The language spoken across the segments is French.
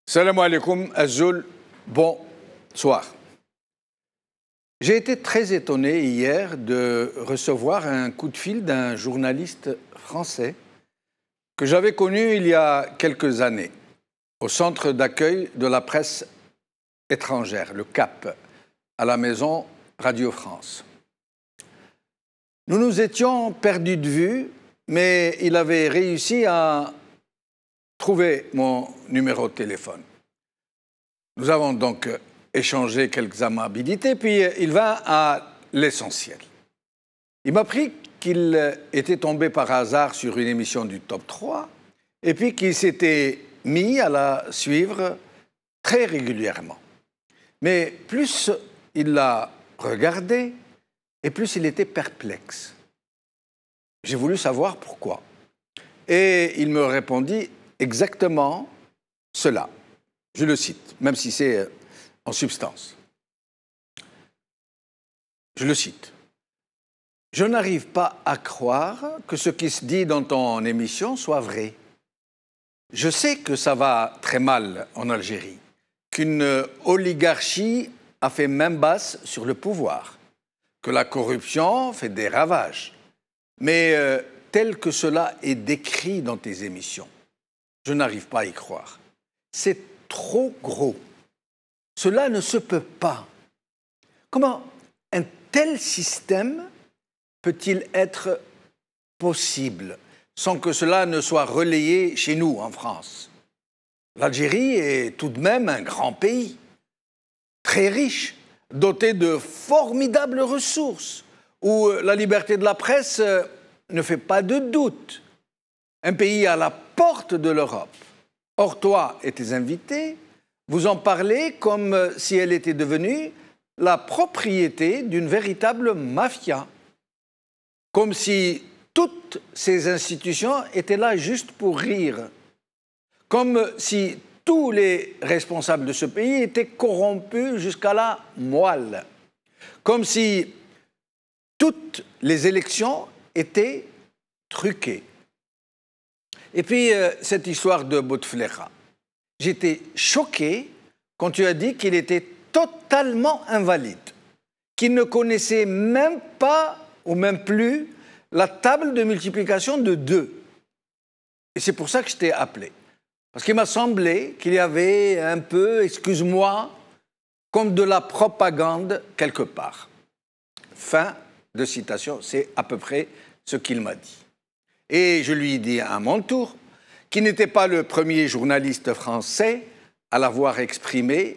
Salam alaikum, Azul, bonsoir. J'ai été très étonné hier de recevoir un coup de fil d'un journaliste français que j'avais connu il y a quelques années au centre d'accueil de la presse étrangère, le CAP, à la maison Radio France. Nous nous étions perdus de vue, mais il avait réussi à trouver mon numéro de téléphone. Nous avons donc échangé quelques amabilités, puis il va à l'essentiel. Il m'a appris qu'il était tombé par hasard sur une émission du Top 3 et puis qu'il s'était mis à la suivre très régulièrement. Mais plus il l'a regardée, et plus il était perplexe. J'ai voulu savoir pourquoi. Et il me répondit exactement cela. Je le cite, même si c'est en substance. Je le cite. « Je n'arrive pas à croire que ce qui se dit dans ton émission soit vrai. Je sais que ça va très mal en Algérie, qu'une oligarchie a fait main basse sur le pouvoir, que la corruption fait des ravages. Mais tel que cela est décrit dans tes émissions, je n'arrive pas à y croire. C'est trop gros. Cela ne se peut pas. Comment un tel système peut-il être possible sans que cela ne soit relayé chez nous, en France? L'Algérie est tout de même un grand pays, très riche, doté de formidables ressources, où la liberté de la presse ne fait pas de doute. Un pays à la porte de l'Europe. Or, toi et tes invités, vous en parlez comme si elle était devenue la propriété d'une véritable mafia. Comme si toutes ces institutions étaient là juste pour rire. Comme si tous les responsables de ce pays étaient corrompus jusqu'à la moelle. Comme si toutes les élections étaient truquées. Et puis, cette histoire de Bouteflika. J'étais choqué quand tu as dit qu'il était totalement invalide, qu'il ne connaissait même pas, ou même plus, la table de multiplication de 2. Et c'est pour ça que je t'ai appelé. Parce qu'il m'a semblé qu'il y avait un peu, excuse-moi, comme de la propagande quelque part. Fin de citation, c'est à peu près ce qu'il m'a dit. Et je lui ai dit à mon tour qu'il n'était pas le premier journaliste français à avoir exprimé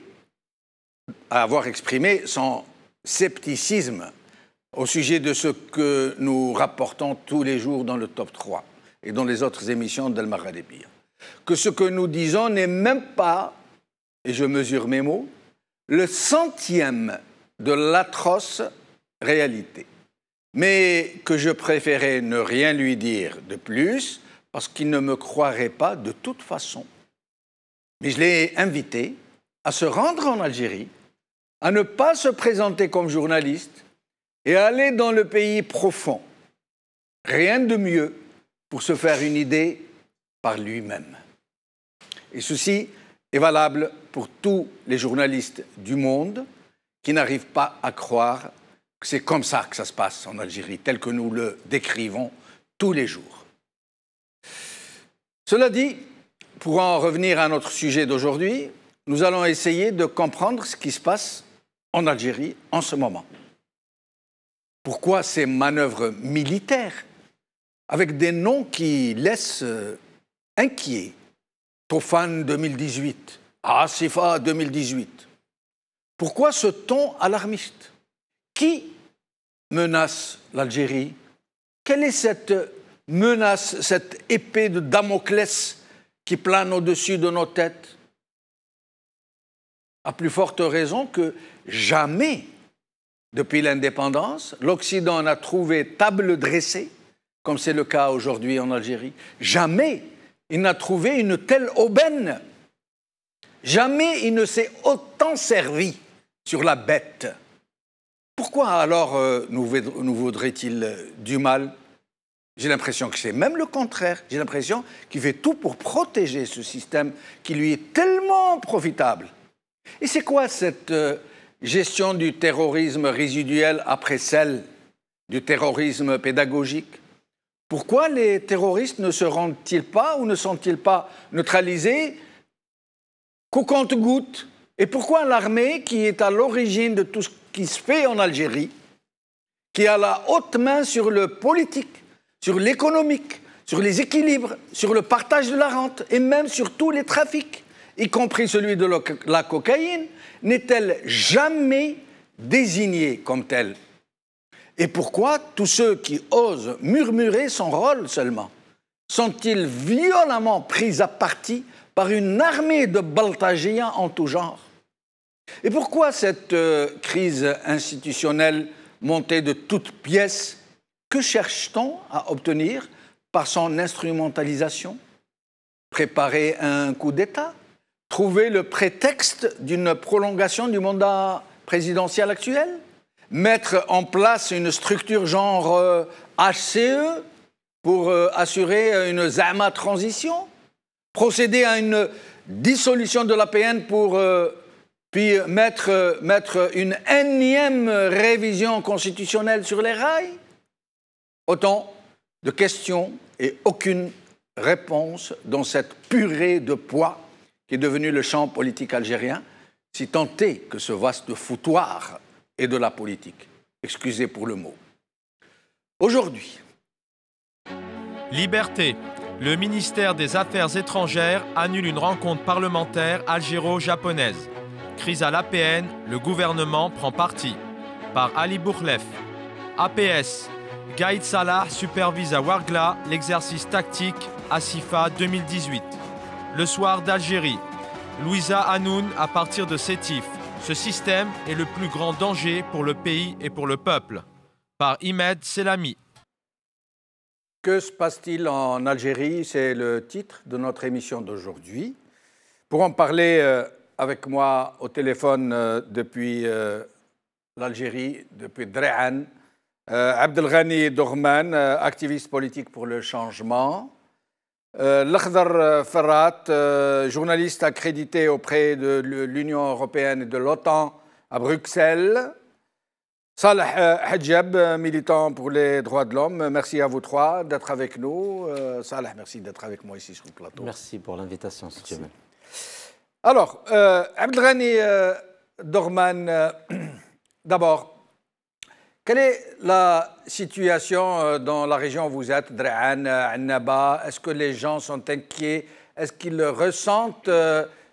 son scepticisme au sujet de ce que nous rapportons tous les jours dans le Top 3 et dans les autres émissions d'El Magharibi. Que ce que nous disons n'est même pas, et je mesure mes mots, le centième de l'atroce réalité. Mais que je préférais ne rien lui dire de plus parce qu'il ne me croirait pas de toute façon. Mais je l'ai invité à se rendre en Algérie, à ne pas se présenter comme journaliste et à aller dans le pays profond. Rien de mieux pour se faire une idée par lui-même. Et ceci est valable pour tous les journalistes du monde qui n'arrivent pas à croire que c'est comme ça que ça se passe en Algérie, tel que nous le décrivons tous les jours. Cela dit, pour en revenir à notre sujet d'aujourd'hui, nous allons essayer de comprendre ce qui se passe en Algérie en ce moment. Pourquoi ces manœuvres militaires, avec des noms qui laissent inquiets? Tofan 2018, Asifa 2018. Pourquoi ce ton alarmiste? Qui menace l'Algérie? Quelle est cette menace, cette épée de Damoclès qui plane au-dessus de nos têtes? À plus forte raison que jamais, depuis l'indépendance, l'Occident n'a trouvé table dressée, comme c'est le cas aujourd'hui en Algérie. Jamais il n'a trouvé une telle aubaine. Jamais il ne s'est autant servi sur la bête. Pourquoi alors nous voudrait-il du mal? J'ai l'impression que c'est même le contraire. J'ai l'impression qu'il fait tout pour protéger ce système qui lui est tellement profitable. Et c'est quoi cette gestion du terrorisme résiduel après celle du terrorisme pédagogique? Pourquoi les terroristes ne se rendent-ils pas ou ne sont-ils pas neutralisés qu'au compte-gouttes? Et pourquoi l'armée, qui est à l'origine de tout ce qui se fait en Algérie, qui a la haute main sur le politique, sur l'économique, sur les équilibres, sur le partage de la rente et même sur tous les trafics, y compris celui de la cocaïne, n'est-elle jamais désignée comme telle? Et pourquoi tous ceux qui osent murmurer son rôle seulement sont-ils violemment pris à partie par une armée de baltagiens en tout genre? Et pourquoi cette crise institutionnelle montée de toutes pièces? Que cherche-t-on à obtenir par son instrumentalisation? Préparer un coup d'État? Trouver le prétexte d'une prolongation du mandat présidentiel actuel? Mettre en place une structure genre HCE pour assurer une Zama transition? Procéder à une dissolution de l'APN pour puis mettre une énième révision constitutionnelle sur les rails? Autant de questions et aucune réponse dans cette purée de poids qui est devenue le champ politique algérien, si tant est que ce vaste foutoir est de la politique. Excusez pour le mot. Aujourd'hui. Liberté. Le ministère des Affaires étrangères annule une rencontre parlementaire algéro-japonaise. Crise à l'APN, le gouvernement prend parti. Par Ali Bourlef. APS. Gaïd Salah supervise à Ouargla l'exercice tactique Asifa 2018. Le soir d'Algérie. Louisa Hanoun à partir de Sétif. Ce système est le plus grand danger pour le pays et pour le peuple. Par Imed Selami. Que se passe-t-il en Algérie? C'est le titre de notre émission d'aujourd'hui. Pour en parler avec moi au téléphone depuis l'Algérie, depuis Dréhan, Abdelghani Dorman, activiste politique pour le changement. Lakhdar Ferrat, journaliste accrédité auprès de l'Union européenne et de l'OTAN à Bruxelles. Salah Hadjab, militant pour les droits de l'homme. Merci à vous trois d'être avec nous. Salah, merci d'être avec moi ici sur le plateau. Merci pour l'invitation, si tu veux. Alors, Abdelghani Dorman, d'abord, quelle est la situation dans la région où vous êtes, Dréhan, Annaba? Est-ce que les gens sont inquiets? Est-ce qu'ils ressentent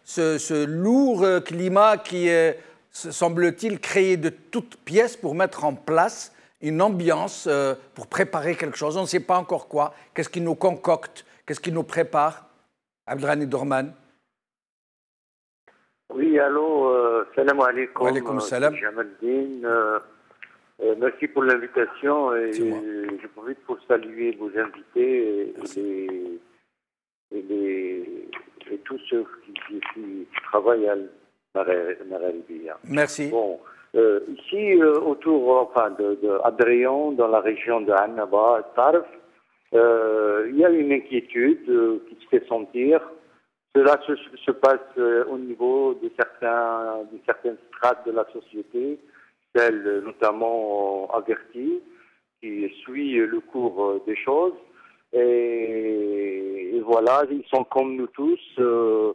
ce lourd climat qui est, semble-t-il, créé de toutes pièces pour mettre en place une ambiance, pour préparer quelque chose? On ne sait pas encore quoi. Qu'est-ce qui nous concocte? Qu'est-ce qui nous prépare? Abdelghani Dorman. Oui, allô, salam alaikum. Wa alaikum salam. Jamaldine. Merci pour l'invitation et je profite pour saluer vos invités et tous ceux qui travaillent à Maralibia. Merci. Bon, ici, autour de Adrian, dans la région de Annaba, Tarf, il y a une inquiétude qui se fait sentir. Cela se passe au niveau de certaines strates de la société, celle notamment avertie, qui suit le cours des choses. Et voilà, ils sont comme nous tous dans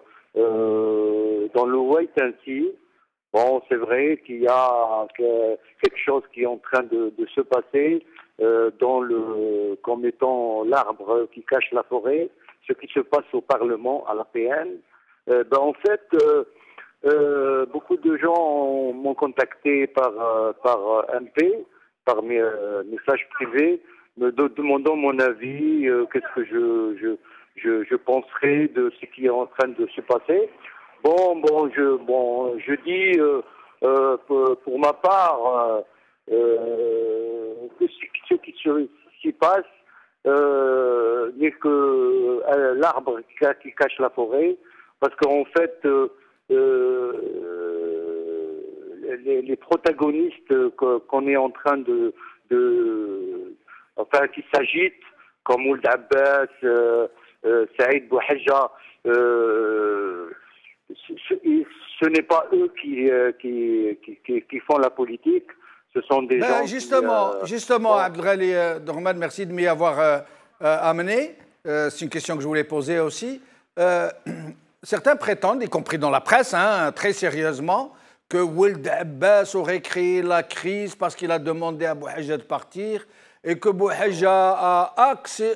le wait and see. Bon, c'est vrai qu'il y a quelque chose qui est en train de se passer comme étant l'arbre qui cache la forêt, ce qui se passe au Parlement, à l'APN. En fait, beaucoup de gens m'ont contacté par MP, par mes messages privés, me demandant mon avis, qu'est-ce que je penserais de ce qui est en train de se passer. Je dis pour ma part que ce qui s'y passe n'est que l'arbre qui cache la forêt, parce qu'en fait les protagonistes qu'on est en train qui s'agitent comme Ould Abbas, Saïd Bouhadja, ce n'est pas eux qui font la politique, ce sont des gens Justement, Abdelghali Dorman, merci de m'y avoir amené. C'est une question que je voulais poser aussi. Certains prétendent, y compris dans la presse, très sérieusement, que Ould Abbas aurait créé la crise parce qu'il a demandé à Bouhadja de partir et que Bouhadja a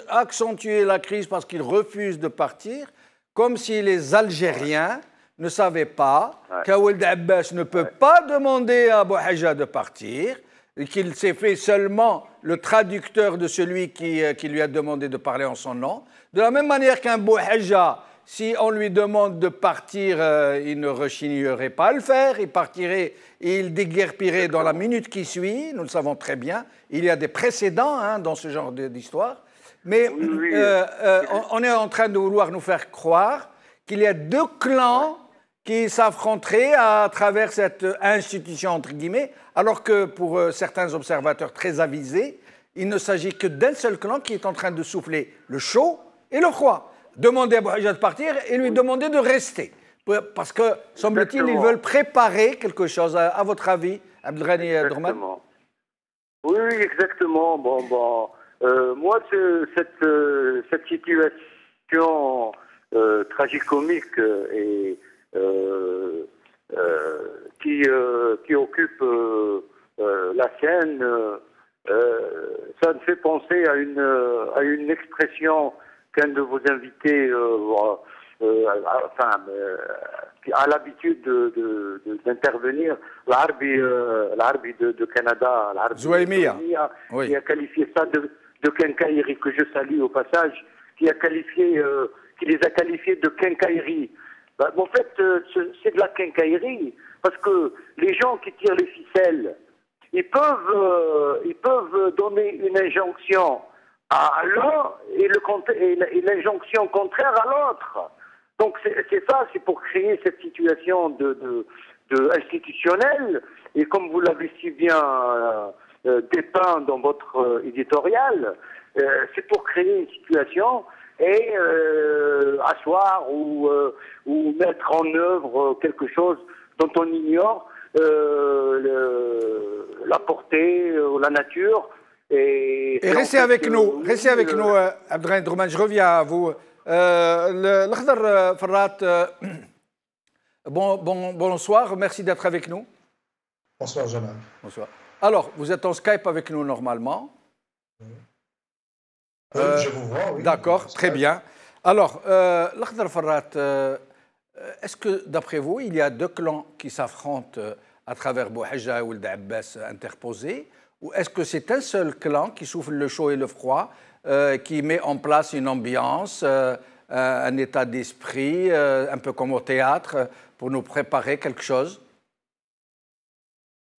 accentué la crise parce qu'il refuse de partir, comme si les Algériens ne savaient pas qu'Ould Abbas ne peut pas demander à Bouhadja de partir et qu'il s'est fait seulement le traducteur de celui qui lui a demandé de parler en son nom. De la même manière qu'un Bouhadja, si on lui demande de partir, il ne rechignerait pas à le faire, il partirait et il déguerpirait dans la minute qui suit, nous le savons très bien. Il y a des précédents dans ce genre d'histoire. Mais on est en train de vouloir nous faire croire qu'il y a deux clans qui s'affronteraient à travers cette institution, entre guillemets, alors que pour certains observateurs très avisés, il ne s'agit que d'un seul clan qui est en train de souffler le chaud et le froid. Demander à Bouhadja de partir et lui demander de rester. Parce que, semble-t-il, ils veulent préparer quelque chose. À votre avis, Abdelghani Dorman? Oui, exactement. Moi, cette situation tragicomique et qui occupe la scène, ça me fait penser à une expression qu'un de vos invités a l'habitude d'intervenir, l'Arbi de Canada, Zouaimia, qui a qualifié ça de quincaillerie, que je salue au passage, qui les a qualifiés de quincaillerie. En fait, c'est de la quincaillerie, parce que les gens qui tirent les ficelles, ils peuvent donner une injonction à l'un et l'injonction contraire à l'autre. Donc c'est ça, c'est pour créer cette situation de institutionnelle, et comme vous l'avez si bien dépeint dans votre éditorial, c'est pour créer une situation et asseoir ou mettre en œuvre quelque chose dont on ignore la portée, la nature. Et restez avec nous, Abdelghani Dorman, je reviens à vous. L'Akhdar Farhat, bonsoir, merci d'être avec nous. Bonsoir, Jamal. Bonsoir. Alors, vous êtes en Skype avec nous normalement. Je vous vois, oui. D'accord, très bien. Alors, l'Akhdar Farhat, est-ce que, d'après vous, il y a deux clans qui s'affrontent à travers Bouhadja et Ould Abbas interposés, ou est-ce que c'est un seul clan qui souffle le chaud et le froid, qui met en place une ambiance, un état d'esprit, un peu comme au théâtre, pour nous préparer quelque chose?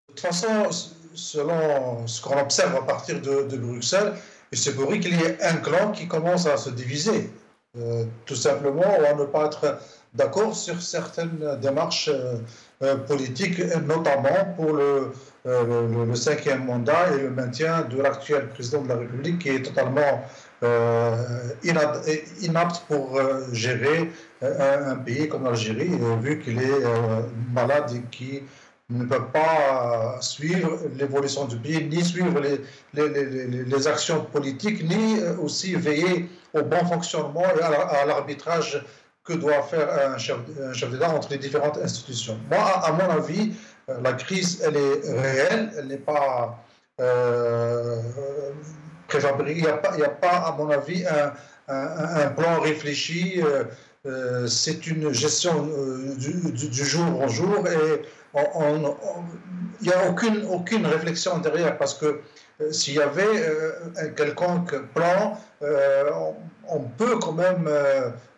De toute façon, selon ce qu'on observe à partir de Bruxelles, il se pourrait qu'il y ait un clan qui commence à se diviser. Tout simplement, on va ne pas être d'accord sur certaines démarches politiques, notamment pour le 5e mandat et le maintien de l'actuel président de la République qui est totalement inapte pour gérer un pays comme l'Algérie, vu qu'il est malade et qui ne peut pas suivre l'évolution du pays, ni suivre les actions politiques, ni aussi veiller au bon fonctionnement et à l'arbitrage que doit faire un chef d'État entre les différentes institutions. Moi, à mon avis, la crise, elle est réelle, elle n'est pas préfabriquée. Il n'y a pas, à mon avis, un plan réfléchi. C'est une gestion du jour au jour et il n'y a aucune réflexion derrière, parce que s'il y avait un quelconque plan, on peut quand même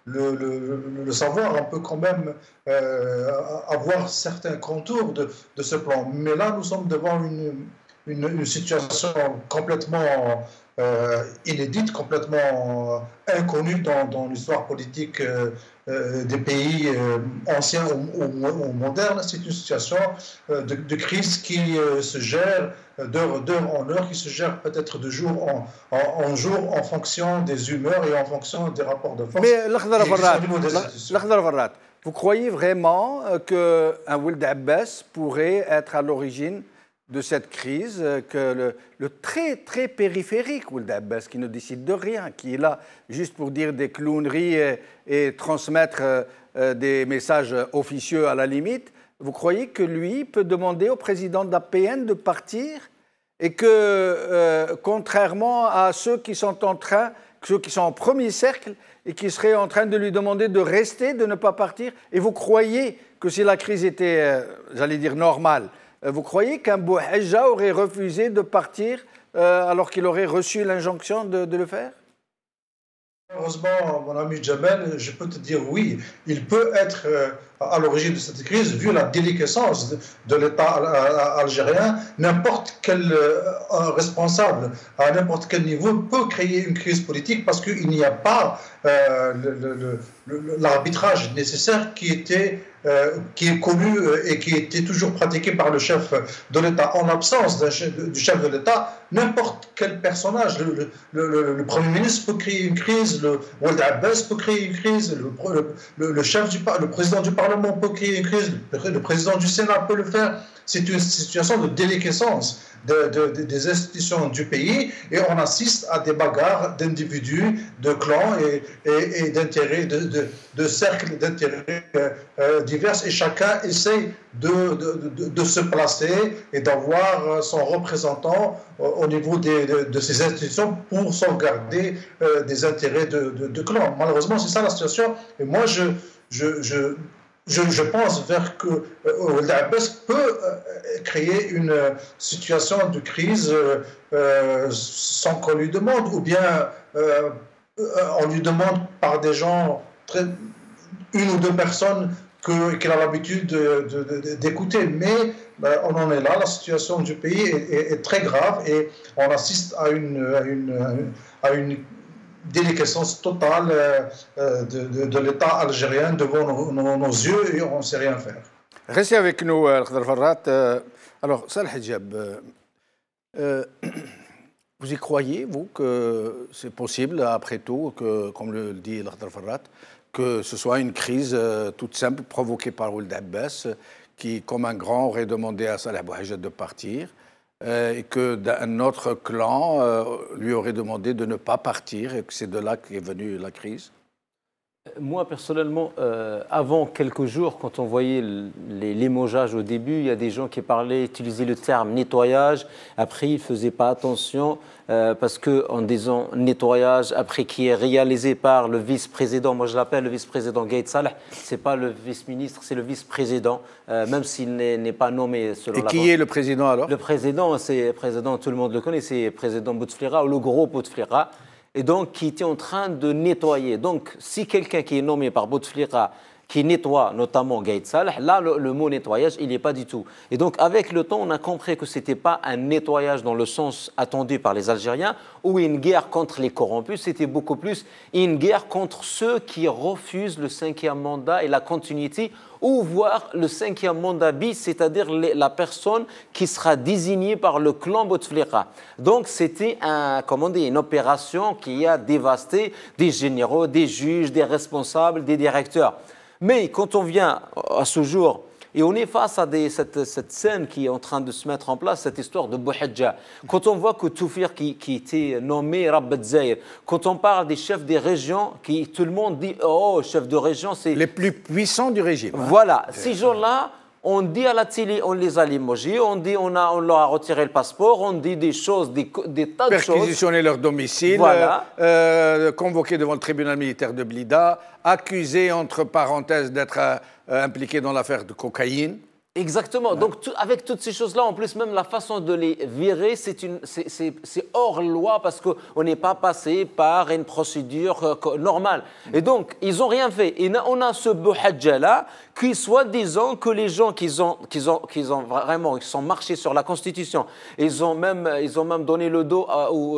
le savoir, on peut quand même avoir certains contours de ce plan. Mais là, nous sommes devant une situation complètement inédite, complètement inconnue dans l'histoire politique des pays anciens ou modernes. C'est une situation de crise qui se gère d'heure en heure, qui se gère peut-être de jour en jour en fonction des humeurs et en fonction des rapports de force. Mais l'Akhdar Farhat, vous croyez vraiment qu'un Ould Abbas pourrait être à l'origine de cette crise, que le très très périphérique Ould Abbas, qui ne décide de rien, qui est là juste pour dire des clowneries et transmettre des messages officieux à la limite, vous croyez que lui peut demander au président de l'APN de partir et que, contrairement à ceux qui sont en premier cercle et qui seraient en train de lui demander de rester, de ne pas partir, et vous croyez que si la crise était, j'allais dire, normale, vous croyez qu'un Bouhadja aurait refusé de partir alors qu'il aurait reçu l'injonction de le faire? Heureusement, mon ami Jamel, je peux te dire oui, il peut être à l'origine de cette crise, vu la déliquescence de l'État algérien. N'importe quel responsable à n'importe quel niveau peut créer une crise politique parce qu'il n'y a pas l'arbitrage nécessaire qui est connu et qui était toujours pratiqué par le chef de l'État. En l'absence du chef de l'État, n'importe quel personnage, le Premier ministre peut créer une crise, le Ould Abbas peut créer une crise, le président du Parlement peut créer une crise, le président du Sénat peut le faire. C'est une situation de déliquescence des institutions du pays et on assiste à des bagarres d'individus, de clans et d'intérêts, de cercles d'intérêts divers et chacun essaie de se placer et d'avoir son représentant au niveau de ces institutions pour sauvegarder des intérêts de clans. Malheureusement, c'est ça la situation et moi je pense vers que Ould Abbas peut créer une situation de crise sans qu'on lui demande, ou bien on lui demande par des gens, une ou deux personnes qu'il a l'habitude d'écouter. Mais on en est là, la situation du pays est très grave et on assiste à une déliquescence totale de l'État algérien devant nos yeux et on ne sait rien faire. Restez avec nous, Al-Akhdar Farhat. Alors, Salah Hijab, vous y croyez, vous, que c'est possible, après tout, que, comme le dit Al-Akhdar Farhat, que ce soit une crise toute simple provoquée par Ould Abbas, qui, comme un grand, aurait demandé à Salah Bouhadja de partir et qu'un autre clan lui aurait demandé de ne pas partir et que c'est de là qu'est venue la crise? Moi, personnellement, avant quelques jours, quand on voyait les limogeages au début, il y a des gens qui utilisaient le terme nettoyage. Après, ils ne faisaient pas attention parce qu'en disant nettoyage, après qui est réalisé par le vice-président, moi je l'appelle le vice-président Gaïd Salah, ce n'est pas le vice-ministre, c'est le vice-président, même s'il n'est pas nommé selon la... Et qui est le président alors? Le président, tout le monde le connaît, c'est le président Bouteflika, ou le gros Bouteflika. Et donc qui était en train de nettoyer. Donc, si quelqu'un qui est nommé par Bouteflika, qui nettoie notamment Gaïd Salah, là, le mot nettoyage, il n'est pas du tout. Et donc, avec le temps, on a compris que ce n'était pas un nettoyage dans le sens attendu par les Algériens, ou une guerre contre les corrompus, c'était beaucoup plus une guerre contre ceux qui refusent le 5e mandat et la continuité, ou voire le 5e mandat bis, c'est-à-dire la personne qui sera désignée par le clan Bouteflika. Donc c'était une opération qui a dévasté des généraux, des juges, des responsables, des directeurs. Mais quand on vient à ce jour, et on est face à cette scène qui est en train de se mettre en place, cette histoire de Bouhadja. Quand on voit que Toufir qui était nommé Rabbat Zahir, quand on parle des chefs des régions, tout le monde dit « Oh, chef de région, c'est... » Les plus puissants du régime. Voilà, ces gens-là, on dit à la télé, on les a limogés, on dit on leur a retiré le passeport, on dit des choses, des tas de choses. Perquisitionner leur domicile, voilà. Convoquer devant le tribunal militaire de Blida, accusé entre parenthèses d'être impliqué dans l'affaire de cocaïne. Exactement. Ouais. Donc, avec toutes ces choses-là, en plus, même la façon de les virer, c'est hors loi parce qu'on n'est pas passé par une procédure normale. Et donc, ils n'ont rien fait. Et on a ce Bouhadja-là qui, soi-disant, que les gens qui sont marchés sur la Constitution, ils ont même donné le dos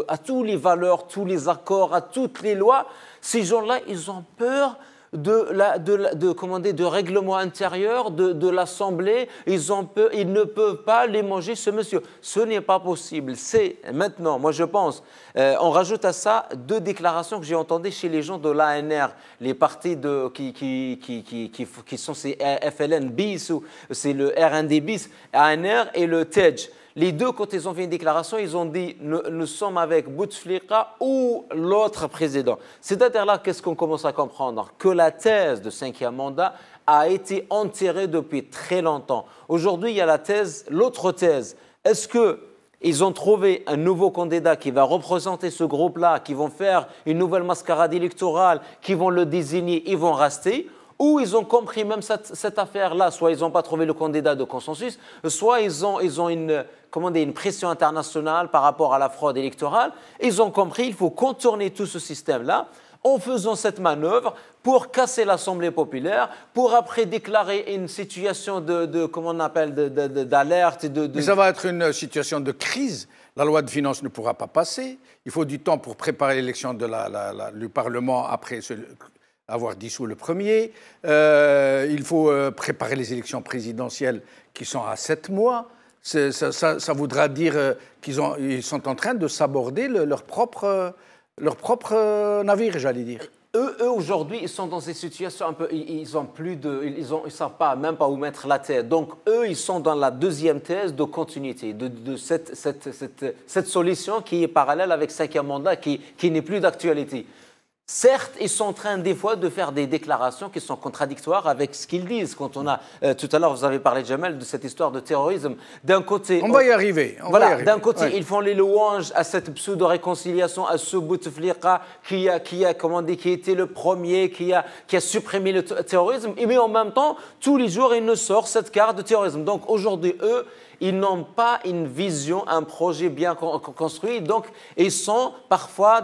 à toutes les valeurs, tous les accords, à toutes les lois. Ces gens-là, ils ont peur de règlement intérieur de l'Assemblée. Ils ne peuvent pas limoger ce monsieur. Ce n'est pas possible. C'est maintenant, moi je pense, on rajoute à ça 2 déclarations que j'ai entendues chez les gens de l'ANR, les partis qui sont ces FLN bis, ou c'est le RND bis, ANR et le TEJ. Les 2, quand ils ont fait une déclaration, ils ont dit nous sommes avec Bouteflika ou l'autre président. C'est-à-dire là, qu'est-ce qu'on commence à comprendre? Que la thèse de 5e mandat a été enterrée depuis très longtemps. Aujourd'hui, il y a l'autre thèse. Est-ce qu'ils ont trouvé un nouveau candidat qui va représenter ce groupe-là, qui vont faire une nouvelle mascarade électorale, qui vont le désigner, ils vont rester? Ou ils ont compris même cette affaire-là, soit ils n'ont pas trouvé le candidat de consensus, soit ils ont une pression internationale par rapport à la fraude électorale. Ils ont compris qu'il faut contourner tout ce système-là en faisant cette manœuvre pour casser l'Assemblée populaire, pour après déclarer une situation d'alerte. Mais ça va être une situation de crise. La loi de finances ne pourra pas passer. Il faut du temps pour préparer l'élection du Parlement après avoir dissous le premier. Il faut préparer les élections présidentielles qui sont à 7 mois. Ça voudra dire qu'ils sont en train de s'aborder leur propre navire, j'allais dire. Eux aujourd'hui, ils sont dans ces situations un peu. Ils ne savent pas même pas où mettre la tête. Donc eux, ils sont dans la 2e thèse de continuité, de cette solution qui est parallèle avec 5e mandat, qui n'est plus d'actualité. Certes, ils sont en train des fois de faire des déclarations qui sont contradictoires avec ce qu'ils disent. Quand on a tout à l'heure, vous avez parlé, Jamel, de cette histoire de terrorisme. D'un côté, on va y arriver. D'un côté, ils font les louanges à cette pseudo-réconciliation, à ce Bouteflika qui était le premier, qui a supprimé le terrorisme. Mais en même temps, tous les jours, ils nous sortent cette carte de terrorisme. Donc aujourd'hui, eux, ils n'ont pas une vision, un projet bien construit. Donc, ils sont parfois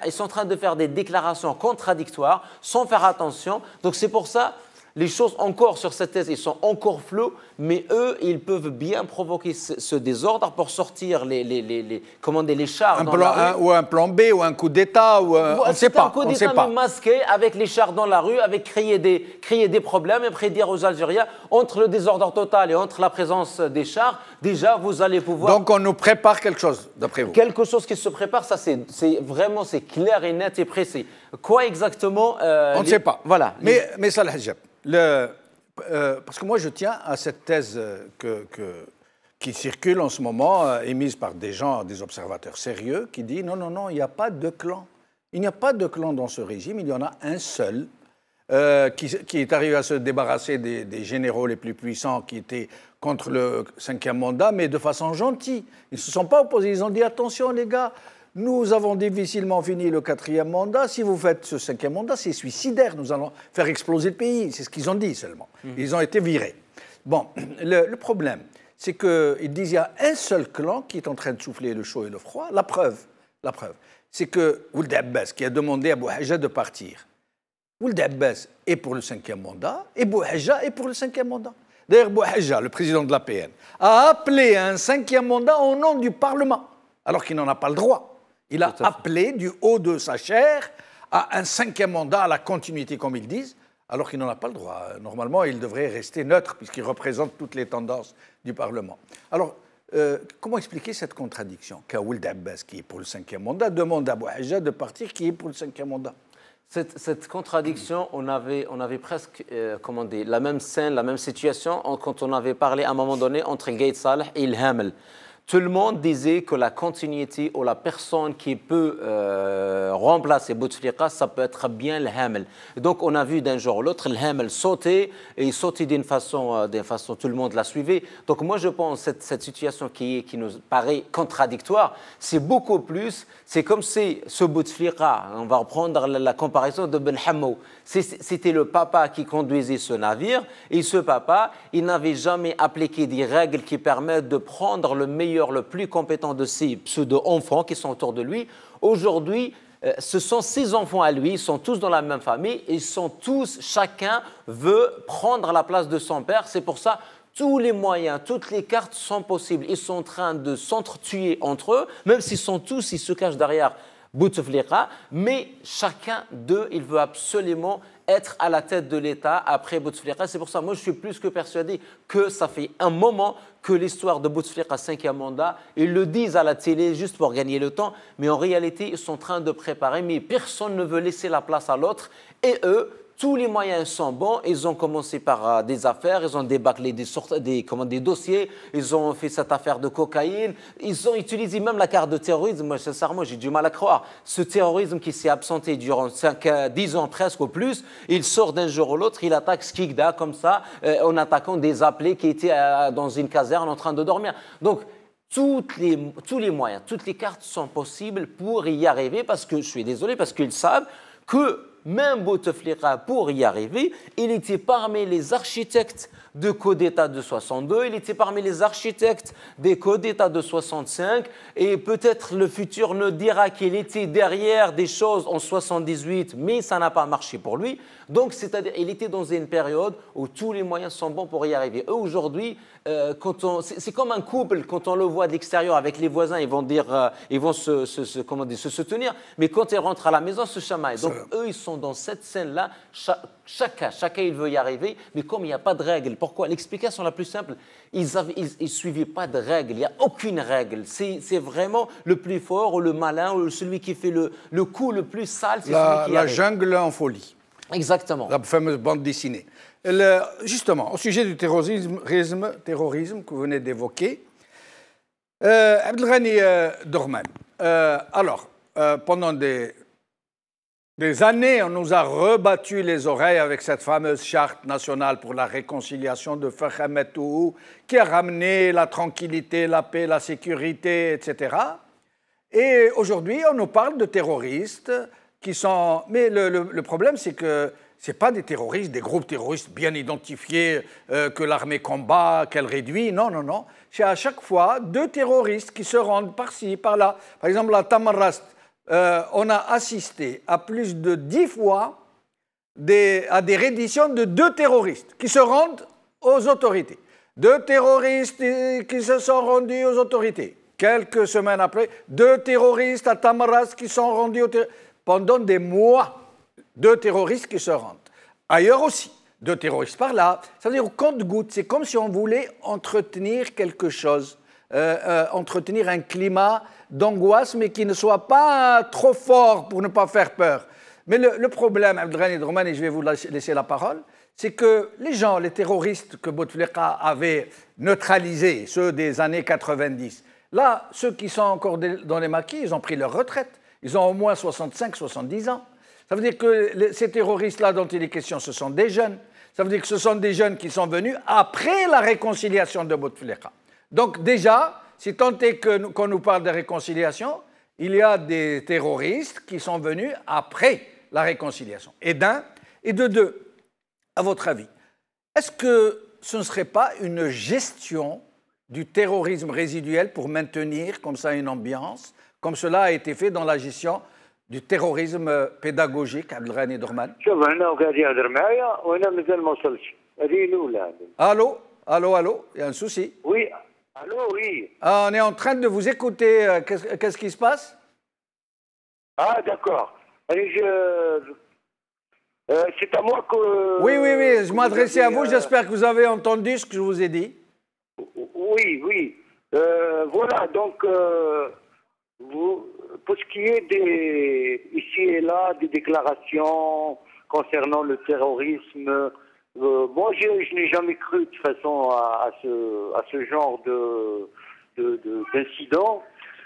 ils sont en train de faire des déclarations contradictoires sans faire attention. Donc, c'est pour ça, les choses encore sur cette thèse, ils sont encore floues, mais eux, ils peuvent bien provoquer ce désordre pour sortir les chars dans la rue. Ou un plan B, ou un coup d'État, ou on ne sait pas. Un coup d'État mais masqué, avec les chars dans la rue, avec créer des problèmes, et après dire aux Algériens, entre le désordre total et entre la présence des chars, déjà, vous allez pouvoir... Donc, on nous prépare quelque chose, d'après vous? Quelque chose qui se prépare, ça, c'est clair et net et précis. Quoi exactement on ne sait pas. Voilà. Mais Salah Hajab, parce que moi, je tiens à cette thèse qui circule en ce moment, émise par des observateurs sérieux, qui dit non, il n'y a pas de clan. Il n'y a pas de clan dans ce régime, il y en a un seul qui est arrivé à se débarrasser des généraux les plus puissants qui étaient contre le 5e mandat, mais de façon gentille. Ils ne se sont pas opposés, ils ont dit attention les gars, nous avons difficilement fini le 4e mandat. Si vous faites ce 5e mandat, c'est suicidaire. Nous allons faire exploser le pays. C'est ce qu'ils ont dit seulement. Ils ont été virés. Bon, le problème, c'est qu'ils disent qu'il y a un seul clan qui est en train de souffler le chaud et le froid. La preuve, c'est que Ould Abbas, qui a demandé à Bouhaja de partir, Ould Abbas est pour le 5e mandat et Bouhaja est pour le 5e mandat. D'ailleurs, Bouhaja, le président de l'APN, a appelé à un 5e mandat au nom du Parlement, alors qu'il n'en a pas le droit. Il a appelé du haut de sa chair à un 5e mandat, à la continuité, comme ils disent, alors qu'il n'en a pas le droit. Normalement, il devrait rester neutre, puisqu'il représente toutes les tendances du Parlement. Alors, comment expliquer cette contradiction qu'Ould Abbas, qui est pour le 5e mandat, demande à Bouhaja de partir, qui est pour le 5e mandat? Cette contradiction, on avait presque la même scène, la même situation quand on avait parlé à un moment donné entre Gaïd Saleh et El Hamel. Tout le monde disait que la continuité ou la personne qui peut remplacer Bouteflika, ça peut être bien le Hamel. Donc on a vu d'un jour à l'autre le Hamel sauter, et il sautait d'une façon, tout le monde l'a suivi. Donc moi je pense que cette situation qui nous paraît contradictoire, c'est beaucoup plus, c'est comme si ce Bouteflika, on va reprendre la comparaison de Ben Hammou, c'était le papa qui conduisait ce navire, et ce papa, il n'avait jamais appliqué des règles qui permettent de prendre le meilleur, le plus compétent de ces pseudo-enfants qui sont autour de lui. Aujourd'hui, ce sont ses enfants à lui, ils sont tous dans la même famille, ils sont tous, chacun veut prendre la place de son père. C'est pour ça tous les moyens, toutes les cartes sont possibles. Ils sont en train de s'entretuer entre eux, même s'ils se cachent derrière Bouteflika, mais chacun d'eux, il veut absolument être à la tête de l'État après Bouteflika. C'est pour ça, moi, je suis plus que persuadé que ça fait un moment que l'histoire de Bouteflika 5e mandat, ils le disent à la télé juste pour gagner le temps, mais en réalité, ils sont en train de préparer, mais personne ne veut laisser la place à l'autre. Et eux, tous les moyens sont bons. Ils ont commencé par des affaires, ils ont débâclé des dossiers, ils ont fait cette affaire de cocaïne, ils ont utilisé même la carte de terrorisme. Moi, sincèrement, j'ai du mal à croire. Ce terrorisme qui s'est absenté durant 10 ans presque ou plus, il sort d'un jour ou l'autre, il attaque Skikda comme ça, en attaquant des appelés qui étaient dans une caserne en train de dormir. Donc, tous les moyens, toutes les cartes sont possibles pour y arriver, parce que, je suis désolé, parce qu'ils savent que même Bouteflika, pour y arriver, il était parmi les architectes de coup d'État de 62, il était parmi les architectes des coups d'État de 65, et peut-être le futur nous dira qu'il était derrière des choses en 78, mais ça n'a pas marché pour lui. Donc, c'est-à-dire, il était dans une période où tous les moyens sont bons pour y arriver. Eux, aujourd'hui, c'est comme un couple, quand on le voit de l'extérieur avec les voisins, ils vont dire, ils vont se tenir, mais quand ils rentrent à la maison, se chamaillent. Donc, eux, ils sont dans cette scène-là, chacun il veut y arriver, mais comme il n'y a pas de règles, pourquoi? L'explication la plus simple, ils ne suivaient pas de règles, il n'y a aucune règle. C'est vraiment le plus fort ou le malin ou celui qui fait le coup le plus sale, c'est celui qui la arrive. jungle en folie. Exactement. La fameuse bande dessinée. Justement, au sujet du terrorisme que vous venez d'évoquer, Abdelghani Dorman, pendant des années, on nous a rebattu les oreilles avec cette fameuse charte nationale pour la réconciliation de Mohamed Touhou, qui a ramené la tranquillité, la paix, la sécurité, etc. Et aujourd'hui, on nous parle de terroristes qui sont... Mais le problème, c'est que ce n'est pas des terroristes, des groupes terroristes bien identifiés que l'armée combat, qu'elle réduit. Non, non, non. C'est à chaque fois 2 terroristes qui se rendent par-ci, par-là. Par exemple, à Tamarast, on a assisté à plus de 10 fois à des redditions de 2 terroristes qui se rendent aux autorités. 2 terroristes qui se sont rendus aux autorités. Quelques semaines après, 2 terroristes à Tamarast qui sont rendus pendant des mois. 2 terroristes qui se rendent. Ailleurs aussi, 2 terroristes par là. Ça veut dire au compte-gouttes. C'est comme si on voulait entretenir quelque chose, entretenir un climat d'angoisse, mais qui ne soit pas trop fort pour ne pas faire peur. Mais le problème, Abdelghani Dorman, et je vais vous laisser la parole, c'est que les gens, les terroristes que Bouteflika avait neutralisés, ceux des années 90, là, ceux qui sont encore dans les maquis, ils ont pris leur retraite. Ils ont au moins 65-70 ans. Ça veut dire que ces terroristes-là dont il est question, ce sont des jeunes. Ça veut dire que ce sont des jeunes qui sont venus après la réconciliation de Bouteflika. Donc déjà, si tant est qu'on nous parle de réconciliation, il y a des terroristes qui sont venus après la réconciliation. Et d'un, et de deux, à votre avis, est-ce que ce ne serait pas une gestion du terrorisme résiduel pour maintenir comme ça une ambiance, comme cela a été fait dans la gestion du terrorisme pédagogique, Abdelghani Dorman? Allô, allô, allô, il y a un souci. Oui, allô, oui. Ah, on est en train de vous écouter. Qu'est-ce qui se passe? Ah, d'accord. C'est à moi que... Oui, oui, oui, je m'adressais à vous. J'espère que vous avez entendu ce que je vous ai dit. Oui, oui. Voilà, donc, pour ce qui est ici et là, des déclarations concernant le terrorisme, moi, je n'ai jamais cru, de toute façon, à ce genre d'incident,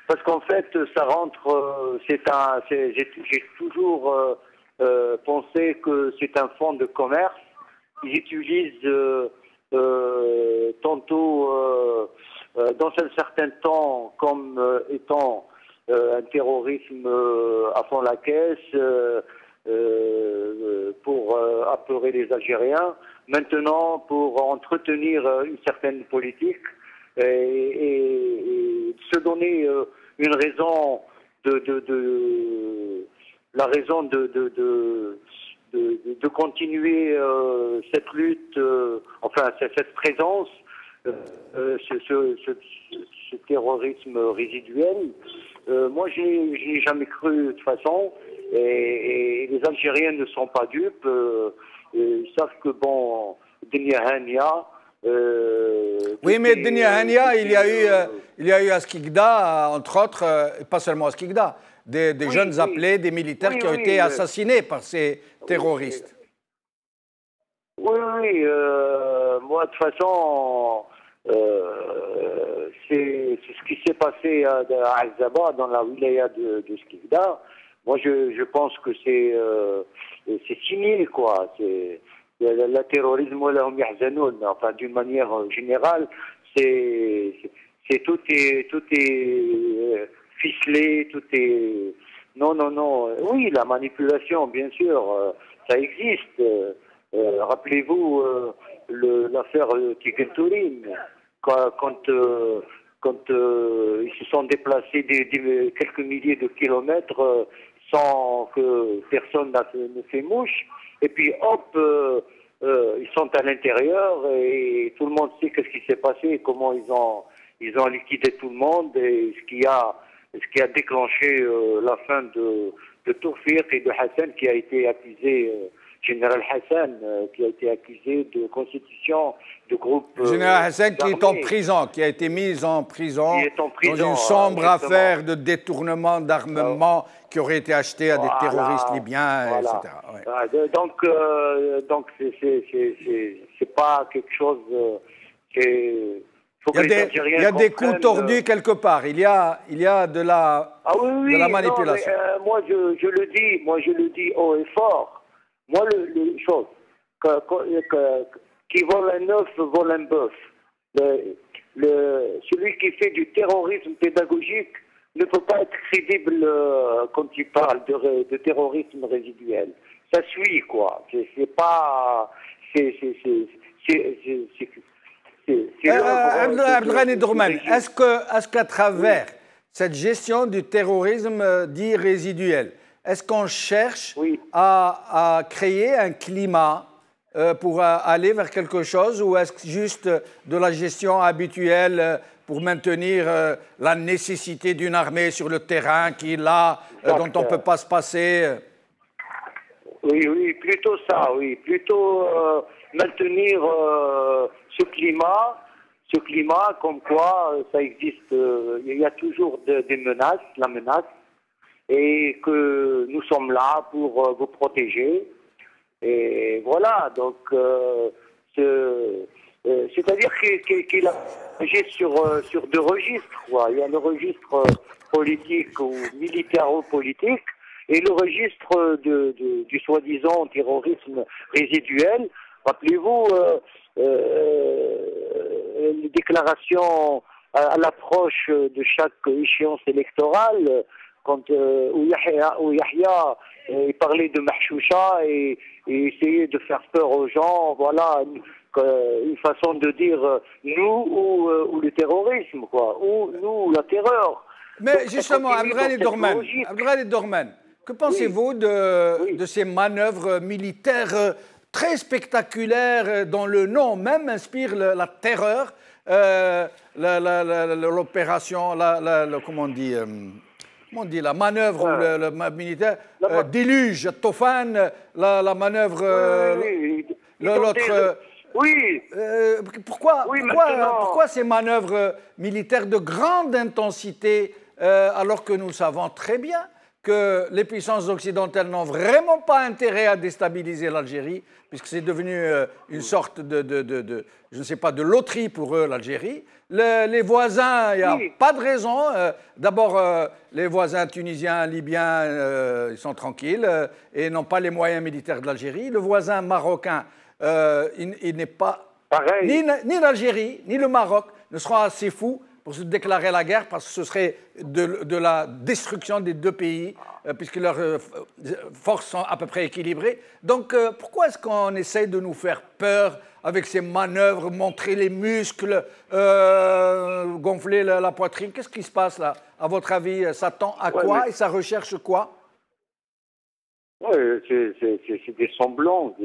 parce qu'en fait, ça rentre, j'ai toujours pensé que c'est un fonds de commerce. Ils utilisent tantôt, dans un certain temps, comme étant un terrorisme à fond la caisse, pour apeurer les Algériens, maintenant pour entretenir une certaine politique et se donner une raison la raison de continuer cette lutte, enfin cette présence, ce terrorisme résiduel. moi, je n'ai jamais cru de toute façon. Et les Algériens ne sont pas dupes. Ils savent que, bon, Denia Hania. Oui, mais Denia Hania, il y a eu à Skikda, entre autres, et pas seulement à Skikda, des jeunes appelés, des militaires qui ont été assassinés par ces terroristes. Oui, moi, de toute façon, c'est ce qui s'est passé à Azaba, dans la wilaya de Skikda. Moi, je pense que c'est signé, quoi. Le terrorisme, enfin, d'une manière générale, tout est ficelé, tout est... Non. Oui, la manipulation, bien sûr, ça existe. Rappelez-vous l'affaire Tigentourine, quand ils se sont déplacés quelques milliers de kilomètres sans que personne ne fait mouche, et puis hop, ils sont à l'intérieur et tout le monde sait ce qui s'est passé, comment ils ont liquidé tout le monde, et ce qui a déclenché la fin de Tourfiq et de Hassan, qui a été accusé, Général Hassan, qui a été accusé de constitution de groupe. Général Hassan qui est en prison, qui a été mis en prison, dans une sombre affaire de détournement d'armement qui aurait été acheté à des terroristes libyens, etc. Ouais. Donc c'est pas quelque chose. Il y a des coups tordus quelque part. Il y a de la manipulation. Non, moi je le dis haut et fort. Moi, le chose, qui vole un œuf, vole un bœuf. Celui qui fait du terrorisme pédagogique ne peut pas être crédible quand il parle de terrorisme résiduel. Ça suit, quoi. C'est pas... Abdelghani Dorman, est-ce qu'à travers cette gestion du terrorisme dit résiduel, est-ce qu'on cherche à créer un climat pour aller vers quelque chose, ou est-ce juste de la gestion habituelle pour maintenir la nécessité d'une armée sur le terrain dont on ne peut pas se passer? Oui, plutôt ça, oui. Plutôt maintenir ce climat comme quoi ça existe, il y a toujours des menaces, la menace, et que nous sommes là pour vous protéger. Et voilà, donc, c'est-à-dire qu'il a agi sur deux registres, quoi. Il y a le registre politique ou militaro-politique et le registre du soi-disant terrorisme résiduel. Rappelez-vous les déclarations à l'approche de chaque échéance électorale, où Yahya parlait de Mahchoucha et essayait de faire peur aux gens, voilà, une façon de dire nous ou le terrorisme, quoi, ou nous la terreur. Mais donc, justement, Abdelghani Dorman, que pensez-vous de ces manœuvres militaires très spéculataires dont le nom même inspire la terreur, l'opération, comment on dit, la manœuvre le militaire, déluge, Tofan, la manœuvre, l'autre... Pourquoi ces manœuvres militaires de grande intensité, alors que nous savons très bien que les puissances occidentales n'ont vraiment pas intérêt à déstabiliser l'Algérie, puisque c'est devenu une sorte de je ne sais pas, de loterie pour eux, l'Algérie. Les voisins, il n'y a pas de raison. D'abord, les voisins tunisiens, libyens, ils sont tranquilles et n'ont pas les moyens militaires de l'Algérie. Le voisin marocain, il n'est pas... Ni l'Algérie, ni le Maroc ne seront assez fous pour se déclarer la guerre, parce que ce serait de la destruction des deux pays, puisque leurs forces sont à peu près équilibrées. Donc, pourquoi est-ce qu'on essaye de nous faire peur avec ces manœuvres, montrer les muscles, gonfler la poitrine? Qu'est-ce qui se passe là? À votre avis, ça tend à quoi et ça recherche quoi? Oui, c'est des semblants,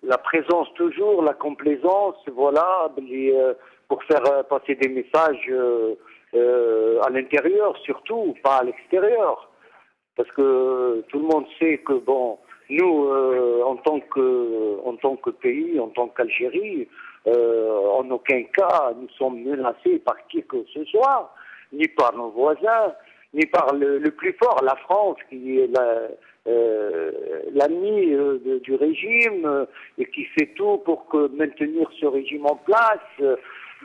la présence toujours, la complaisance, voilà, pour faire passer des messages à l'intérieur surtout, pas à l'extérieur. Parce que tout le monde sait que, bon, nous, en tant que pays, en tant qu'Algérie, en aucun cas nous sommes menacés par qui que ce soit, ni par nos voisins, ni par le plus fort, la France, qui est l'ami du régime et qui fait tout pour maintenir ce régime en place.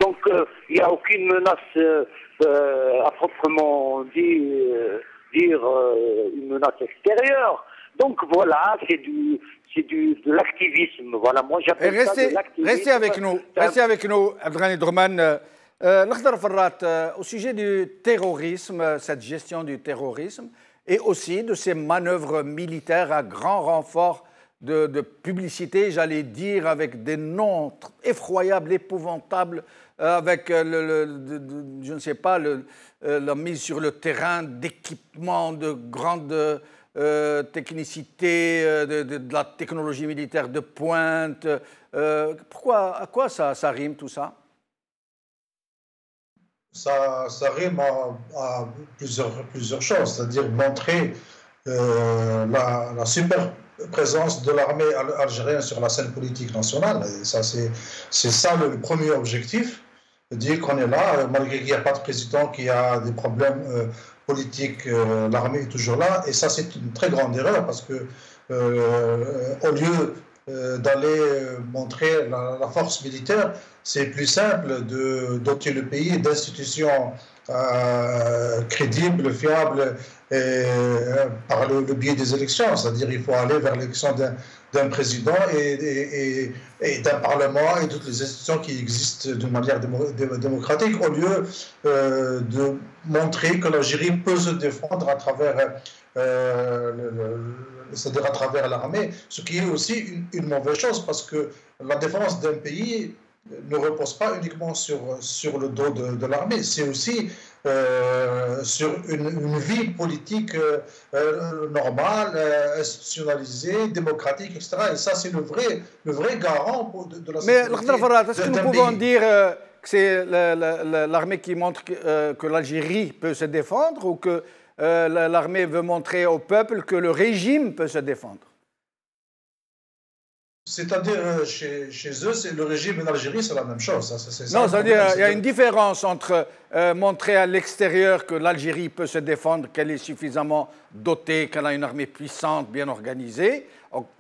Donc il n'y a aucune menace à proprement dire une menace extérieure. Donc voilà, c'est de l'activisme. Voilà, moi j'appelle ça de l'activisme. Restez avec nous, Abdelghani Droman. L'Akhdar Farhat, au sujet du terrorisme, cette gestion du terrorisme, et aussi de ces manœuvres militaires à grand renfort de publicité, j'allais dire, avec des noms effroyables, épouvantables, avec, je ne sais pas, la mise sur le terrain d'équipements de grande technicité, de la technologie militaire de pointe. À quoi ça rime tout ça? Ça rime à plusieurs choses, c'est-à-dire montrer la super présence de l'armée algérienne sur la scène politique nationale. Et ça, c'est ça le premier objectif, dire qu'on est là, malgré qu'il n'y a pas de président, qu'il y a des problèmes politiques, l'armée est toujours là. Et ça, c'est une très grande erreur, parce que au lieu d'aller montrer la force militaire, c'est plus simple de doter le pays d'institutions crédibles, fiables, par le biais des élections. C'est-à-dire qu'il faut aller vers l'élection d'un président et d'un parlement et toutes les institutions qui existent de manière démocratique, au lieu de montrer que l'Algérie peut se défendre à travers c'est-à-dire à travers l'armée, ce qui est aussi une mauvaise chose, parce que la défense d'un pays ne repose pas uniquement sur le dos de l'armée, c'est aussi sur une vie politique normale, institutionnalisée, démocratique, etc. Et ça, c'est le vrai garant de la sécurité. Mais l'Akhdar Farhat, est-ce que nous pouvons dire que c'est l'armée qui montre que l'Algérie peut se défendre, ou que l'armée veut montrer au peuple que le régime peut se défendre? C'est-à-dire, chez eux, le régime et l'Algérie, c'est la même chose. Non, c'est-à-dire qu'il y a une différence entre montrer à l'extérieur que l'Algérie peut se défendre, qu'elle est suffisamment dotée, qu'elle a une armée puissante, bien organisée,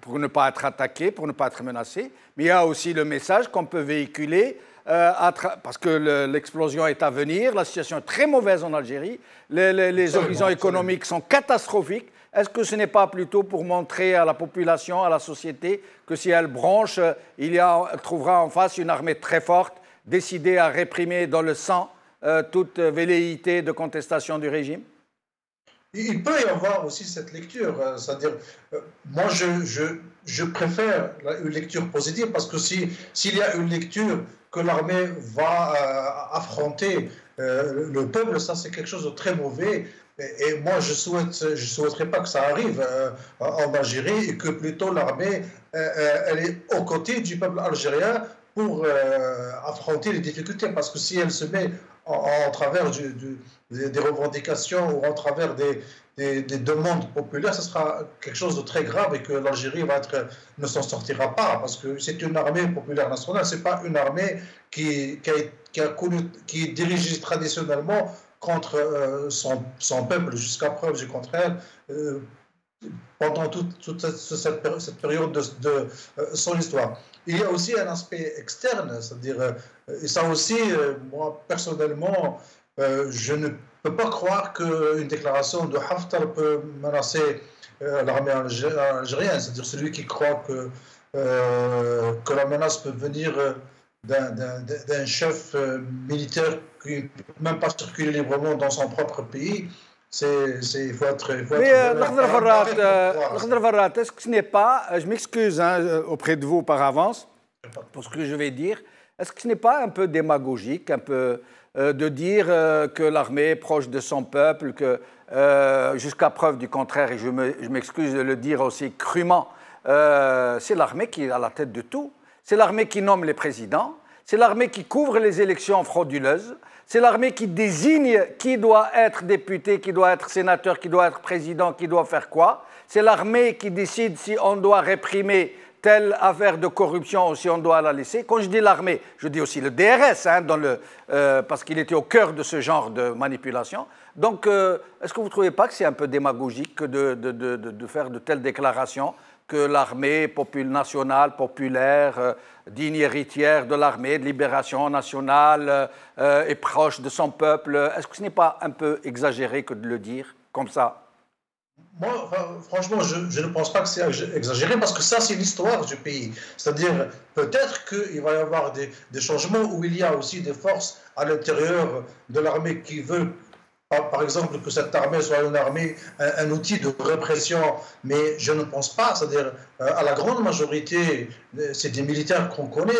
pour ne pas être attaquée, pour ne pas être menacée. Mais il y a aussi le message qu'on peut véhiculer, parce que l'explosion est à venir, la situation est très mauvaise en Algérie, les horizons économiques sont catastrophiques. Est-ce que ce n'est pas plutôt pour montrer à la population, à la société, que si elle bronche, elle trouvera en face une armée très forte, décidée à réprimer dans le sang toute velléité de contestation du régime? Il peut y avoir aussi cette lecture, c'est-à-dire, moi je préfère une lecture positive, parce que s'il y a une lecture que l'armée va affronter le peuple, ça c'est quelque chose de très mauvais. Et moi, je souhaiterais pas que ça arrive en Algérie, et que plutôt l'armée, elle est aux côtés du peuple algérien pour affronter les difficultés. Parce que si elle se met en travers des revendications, ou en travers des demandes populaires, ce sera quelque chose de très grave, et que l'Algérie ne s'en sortira pas. Parce que c'est une armée populaire nationale, c'est pas une armée qui est dirigée traditionnellement contre son peuple, jusqu'à preuve du contraire, pendant toute cette période de son histoire. Il y a aussi un aspect externe, c'est-à-dire, et ça aussi, moi personnellement, je ne peux pas croire qu'une déclaration de Haftar peut menacer l'armée algérienne, c'est-à-dire celui qui croit que la menace peut venir d'un chef militaire qui ne peut même pas circuler librement dans son propre pays. Il faut être. Mais l'Akhdar Farhat, est-ce que ce n'est pas, je m'excuse auprès de vous par avance pour ce que je vais dire, est-ce que ce n'est pas un peu démagogique, un peu de dire que l'armée est proche de son peuple, que jusqu'à preuve du contraire, et je m'excuse de le dire aussi crûment, c'est l'armée qui est à la tête de tout. C'est l'armée qui nomme les présidents. C'est l'armée qui couvre les élections frauduleuses. C'est l'armée qui désigne qui doit être député, qui doit être sénateur, qui doit être président, qui doit faire quoi. C'est l'armée qui décide si on doit réprimer telle affaire de corruption ou si on doit la laisser. Quand je dis l'armée, je dis aussi le DRS, hein, parce qu'il était au cœur de ce genre de manipulation. Donc, est-ce que vous ne trouvez pas que c'est un peu démagogique de faire de telles déclarations que l'armée nationale, populaire, digne héritière de l'armée de libération nationale, est proche de son peuple? Est-ce que ce n'est pas un peu exagéré que de le dire comme ça? Moi, franchement, je ne pense pas que c'est exagéré parce que ça, c'est l'histoire du pays. C'est-à-dire, peut-être qu'il va y avoir des changements où il y a aussi des forces à l'intérieur de l'armée qui veulent, par exemple, que cette armée soit une armée, un outil de répression, mais je ne pense pas. C'est-à-dire, à la grande majorité, c'est des militaires qu'on connaît,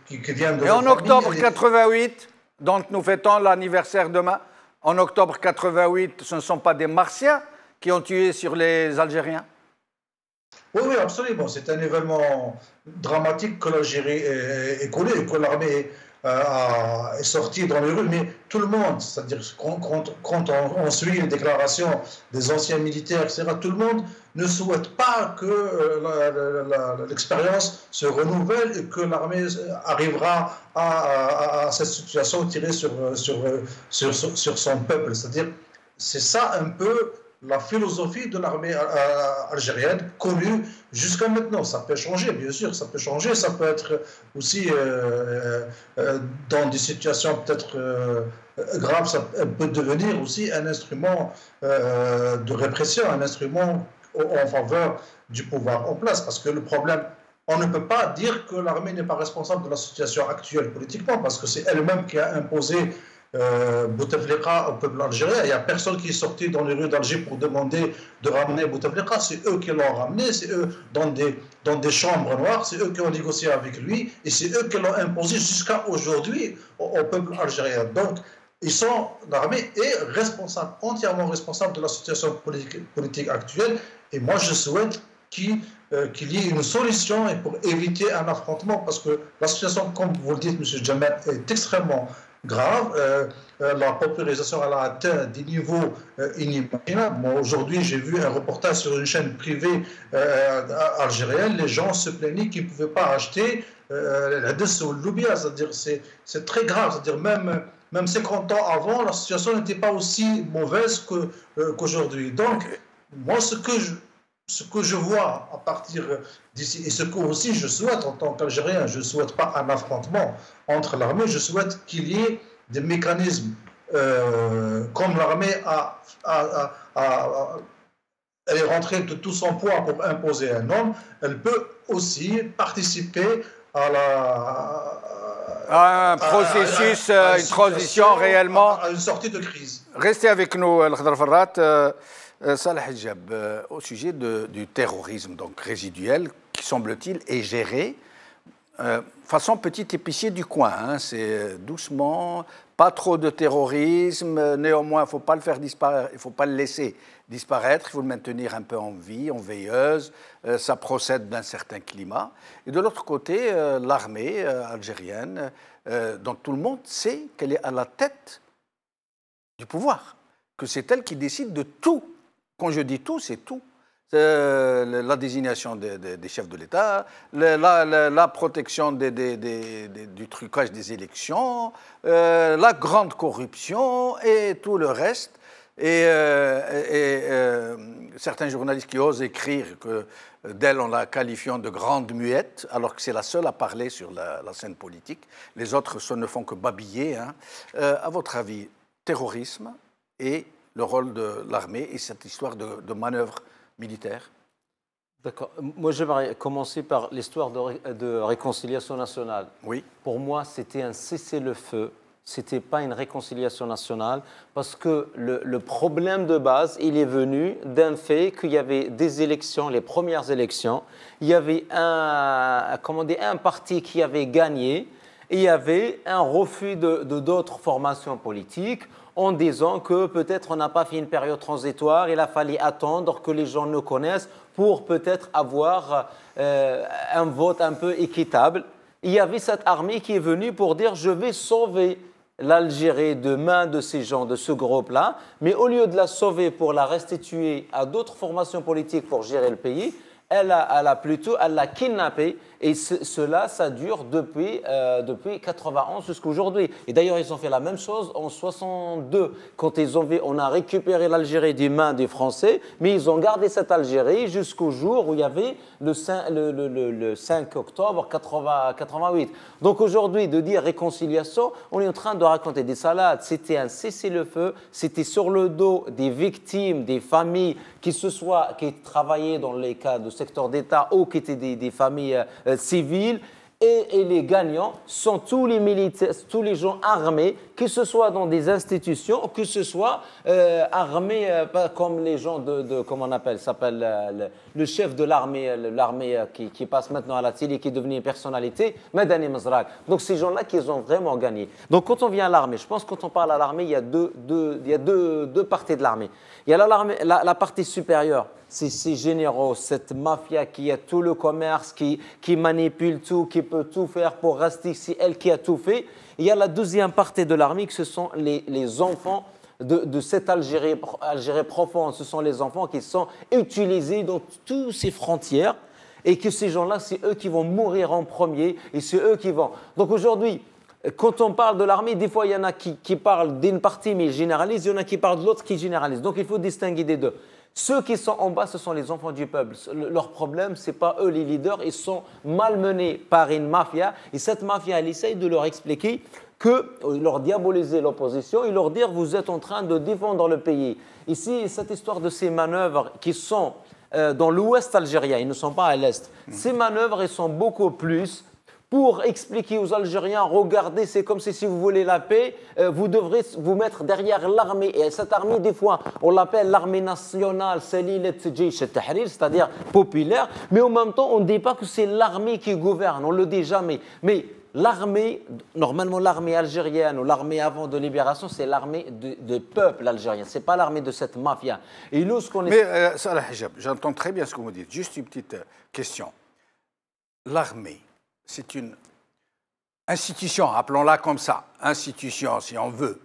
qui viennent de... Et en octobre 88, dont nous fêtons l'anniversaire demain, en octobre 88, ce ne sont pas des Martiens qui ont tué sur les Algériens? Oui, oui, absolument. C'est un événement dramatique que l'Algérie est connue, que l'armée est sortie dans les rues, mais tout le monde, c'est-à-dire quand on suit les déclarations des anciens militaires, etc., tout le monde ne souhaite pas que l'expérience se renouvelle et que l'armée arrivera à cette situation tirée sur son peuple. C'est-à-dire, c'est ça un peu la philosophie de l'armée algérienne connue jusqu'à maintenant. Ça peut changer, bien sûr, ça peut changer, ça peut être aussi dans des situations peut-être graves, ça peut devenir aussi un instrument de répression, un instrument en faveur du pouvoir en place. Parce que le problème, on ne peut pas dire que l'armée n'est pas responsable de la situation actuelle politiquement, parce que c'est elle-même qui a imposé Bouteflika au peuple algérien. Il n'y a personne qui est sorti dans les rues d'Alger pour demander de ramener Bouteflika. C'est eux qui l'ont ramené, c'est eux dans des chambres noires, c'est eux qui ont négocié avec lui et c'est eux qui l'ont imposé jusqu'à aujourd'hui au peuple algérien. Donc, l'armée est responsable, entièrement responsable de la situation politique actuelle. Et moi, je souhaite qu'il y ait une solution et pour éviter un affrontement, parce que la situation, comme vous le dites, M. Djamel, est extrêmement grave. La popularisation elle a atteint des niveaux inimaginables. Moi, aujourd'hui, j'ai vu un reportage sur une chaîne privée algérienne. Les gens se plaignaient qu'ils ne pouvaient pas acheter la Loubia. C'est-à-dire, c'est très grave. C'est-à-dire, même 50 ans avant, la situation n'était pas aussi mauvaise qu'aujourd'hui. Donc, moi, ce que je vois à partir d'ici, et ce que aussi je souhaite en tant qu'Algérien, je ne souhaite pas un affrontement entre l'armée, je souhaite qu'il y ait des mécanismes comme l'armée elle est rentrée de tout son poids pour imposer un homme, elle peut aussi participer à un processus, une transition réellement. À une sortie de crise. Restez avec nous, Al-Khadr Farhat. Salah Hijab, au sujet du terrorisme donc résiduel, qui semble-t-il est géré façon petit épicier du coin. Hein, c'est doucement, pas trop de terrorisme, néanmoins il ne faut pas le faire disparaître, il ne faut pas le laisser disparaître, il faut le maintenir un peu en vie, en veilleuse, ça procède d'un certain climat. Et de l'autre côté, l'armée algérienne, dont tout le monde sait qu'elle est à la tête du pouvoir, que c'est elle qui décide de tout. Quand je dis tout, c'est tout. La désignation des chefs de l'État, la protection du trucage des élections, la grande corruption et tout le reste. Et certains journalistes qui osent écrire que d'elle, on la qualifiant de grande muette, alors que c'est la seule à parler sur la scène politique. Les autres ne font que babiller. Hein. À votre avis, terrorisme et le rôle de l'armée et cette histoire de manœuvre militaire? D'accord. Moi, j'aimerais commencer par l'histoire de réconciliation nationale. Oui. Pour moi, c'était un cessez-le-feu. Ce n'était pas une réconciliation nationale parce que le problème de base, il est venu d'un fait qu'il y avait des élections, les premières élections. Il y avait un parti qui avait gagné. il y avait un refus de d'autres formations politiques en disant que peut-être on n'a pas fait une période transitoire, il a fallu attendre que les gens nous connaissent pour peut-être avoir un vote un peu équitable. Il y avait cette armée qui est venue pour dire « je vais sauver l'Algérie de main de ces gens, de ce groupe-là », mais au lieu de la sauver pour la restituer à d'autres formations politiques pour gérer le pays, elle l'a kidnappée et cela, ça dure depuis 91 jusqu'à aujourd'hui. Et d'ailleurs, ils ont fait la même chose en 62, quand on a récupéré l'Algérie des mains des Français, mais ils ont gardé cette Algérie jusqu'au jour où il y avait le 5 octobre 88. Donc aujourd'hui, de dire réconciliation, on est en train de raconter des salades. C'était un cessez-le-feu, c'était sur le dos des victimes, des familles qui travaillaient dans les cas de secteur d'État ou qui étaient des familles civiles, et les gagnants sont tous les militaires, tous les gens armés, que ce soit dans des institutions, que ce soit armés comme les gens comment on appelle, s'appelle le chef de l'armée qui passe maintenant à la télé, qui est devenu une personnalité, Madani Mezrak. Donc ces gens-là qui ont vraiment gagné. Donc quand on vient à l'armée, je pense que quand on parle à l'armée, il y a deux parties de l'armée. Il y a la partie supérieure, c'est ces généraux, cette mafia qui a tout le commerce, qui manipule tout, qui peut tout faire pour rester, c'est elle qui a tout fait. Il y a la deuxième partie de l'armée, que ce sont les enfants de cette Algérie profonde. Ce sont les enfants qui sont utilisés dans toutes ces frontières et que ces gens-là, c'est eux qui vont mourir en premier et c'est eux qui vont. Donc aujourd'hui, quand on parle de l'armée, des fois, il y en a qui parlent d'une partie mais ils généralisent, il y en a qui parlent de l'autre qui généralisent. Donc il faut distinguer des deux. Ceux qui sont en bas, ce sont les enfants du peuple. Leur problème, ce n'est pas eux les leaders, ils sont malmenés par une mafia. Et cette mafia, elle essaye de leur expliquer leur diaboliser l'opposition et leur dire « vous êtes en train de défendre le pays ». Ici, cette histoire de ces manœuvres qui sont dans l'ouest algérien, ils ne sont pas à l'est. Ces manœuvres, elles sont beaucoup plus pour expliquer aux Algériens, regardez, c'est comme si vous voulez la paix, vous devrez vous mettre derrière l'armée. Et cette armée, des fois, on l'appelle l'armée nationale, c'est-à-dire populaire, mais en même temps, on ne dit pas que c'est l'armée qui gouverne, on ne le dit jamais. Mais l'armée, normalement l'armée algérienne ou l'armée avant de libération, c'est l'armée du peuple algérien, ce n'est pas l'armée de cette mafia. Et nous, ce qu'on Mais Salah Hijab, j'entends très bien ce que vous dites. Juste une petite question. L'armée, c'est une institution, appelons-la comme ça, institution si on veut,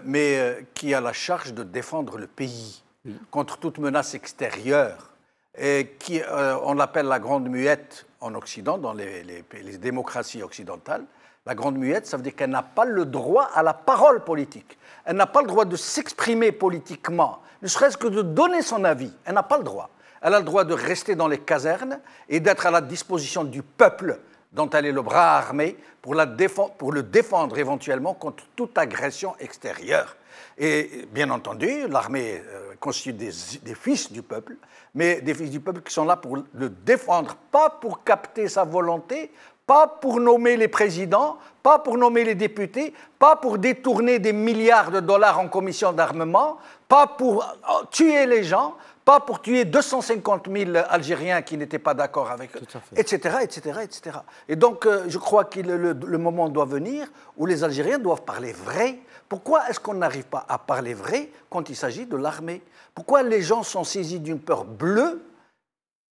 mais qui a la charge de défendre le pays contre toute menace extérieure, et qui, on l'appelle la grande muette en Occident, dans les démocraties occidentales. La grande muette, ça veut dire qu'elle n'a pas le droit à la parole politique. Elle n'a pas le droit de s'exprimer politiquement, ne serait-ce que de donner son avis. Elle n'a pas le droit. Elle a le droit de rester dans les casernes et d'être à la disposition du peuple dont elle est le bras armé pour le défendre éventuellement contre toute agression extérieure. Et bien entendu, l'armée constitue des fils du peuple, mais des fils du peuple qui sont là pour le défendre, pas pour capter sa volonté, pas pour nommer les présidents, pas pour nommer les députés, pas pour détourner des milliards de dollars en commission d'armement, pas pour tuer les gens, pas pour tuer 250 000 Algériens qui n'étaient pas d'accord avec eux, etc., etc., etc. Et donc, je crois que le moment doit venir où les Algériens doivent parler vrai. Pourquoi est-ce qu'on n'arrive pas à parler vrai quand il s'agit de l'armée? Pourquoi les gens sont saisis d'une peur bleue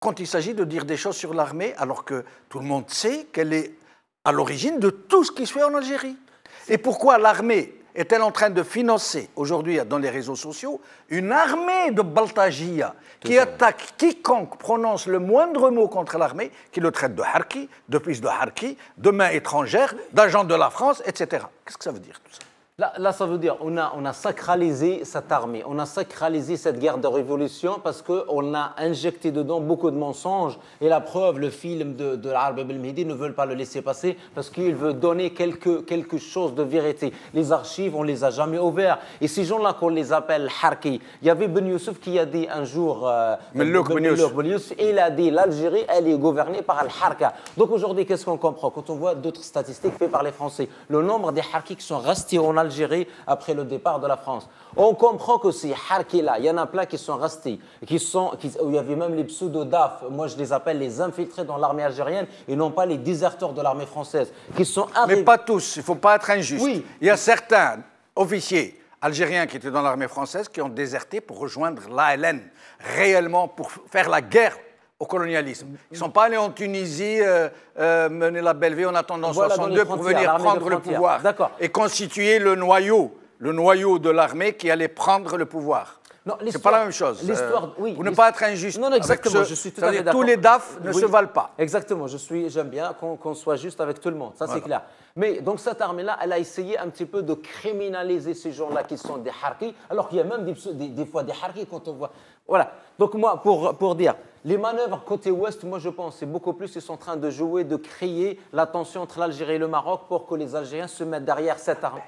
quand il s'agit de dire des choses sur l'armée, alors que tout le monde sait qu'elle est à l'origine de tout ce qui se fait en Algérie? Et pourquoi l'armée est-elle en train de financer, aujourd'hui dans les réseaux sociaux, une armée de Baltagia qui attaque quiconque prononce le moindre mot contre l'armée, qui le traite de harki, de fils de harki, de main étrangère, d'agent de la France, etc. Qu'est-ce que ça veut dire tout ça? Là, ça veut dire on a sacralisé cette armée, on a sacralisé cette guerre de révolution parce qu'on a injecté dedans beaucoup de mensonges. Et la preuve, le film de l'Arab Belmehdi ne veut pas le laisser passer parce qu'il veut donner quelque chose de vérité. Les archives, on ne les a jamais ouvertes. Et ces gens-là, qu'on les appelle Harki, il y avait Ben Youssef qui a dit un jour, Ben Youssef, il a dit l'Algérie, elle est gouvernée par Al-Harka. Donc aujourd'hui, qu'est-ce qu'on comprend? Quand on voit d'autres statistiques faites par les Français, le nombre des Harkis qui sont restés en Algérie, Algérie après le départ de la France. On comprend que ces harkis-là, il y en a plein qui sont restés, où il y avait même les pseudo-DAF, moi je les appelle les infiltrés dans l'armée algérienne et non pas les déserteurs de l'armée française, qui sont arrivés. Mais pas tous, il ne faut pas être injuste. Oui. Il y a certains officiers algériens qui étaient dans l'armée française qui ont déserté pour rejoindre l'ALN, réellement pour faire la guerre au colonialisme. Ils ne sont pas allés en Tunisie mener la belle vie en attendant 62 pour venir prendre le pouvoir et constituer le noyau de l'armée qui allait prendre le pouvoir. Ce n'est pas la même chose. Pour ne pas être injuste. Non, exactement, je suis tout à fait d'accord. Tous les DAF ne se valent pas. Exactement, j'aime bien qu'on soit juste avec tout le monde, ça c'est clair. Mais donc cette armée-là, elle a essayé un petit peu de criminaliser ces gens-là qui sont des harkis, alors qu'il y a même des fois des harkis quand on voit. Voilà, donc moi, pour dire, les manœuvres côté ouest, moi je pense, c'est beaucoup plus, ils sont en train de jouer, de créer la tension entre l'Algérie et le Maroc pour que les Algériens se mettent derrière cette armée.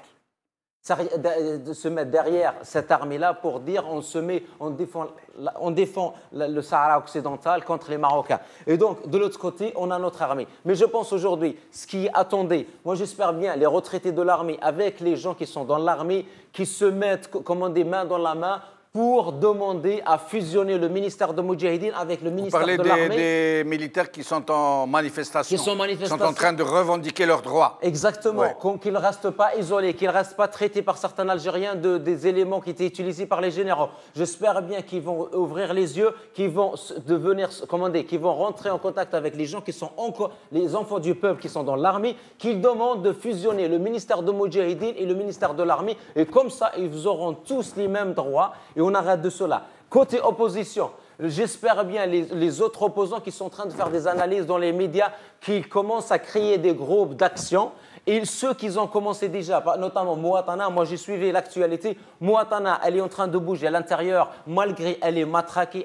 De se mettre derrière cette armée-là pour dire on défend le Sahara occidental contre les Marocains. Et donc, de l'autre côté, on a notre armée. Mais je pense aujourd'hui, ce qui attendait, moi j'espère bien, les retraités de l'armée, avec les gens qui sont dans l'armée, qui se mettent comme des mains dans la main, pour demander à fusionner le ministère de Moudjahidine avec le ministère de l'armée. Vous parlez des militaires qui sont en manifestation, qui sont en train de revendiquer leurs droits. Exactement, qu'ils ne restent pas isolés, qu'ils ne restent pas traités par certains Algériens des éléments qui étaient utilisés par les généraux. J'espère bien qu'ils vont ouvrir les yeux, qu'ils vont qu'ils vont rentrer en contact avec les gens qui sont encore, les enfants du peuple qui sont dans l'armée, qu'ils demandent de fusionner le ministère de Moudjahidine et le ministère de l'armée. Et comme ça, ils auront tous les mêmes droits. Et on arrête de cela. Côté opposition, j'espère bien les autres opposants qui sont en train de faire des analyses dans les médias, qui commencent à créer des groupes d'action. Et ceux qui ont commencé déjà, notamment Mouatana, moi j'ai suivi l'actualité. Mouatana, elle est en train de bouger à l'intérieur, malgré elle est matraquée,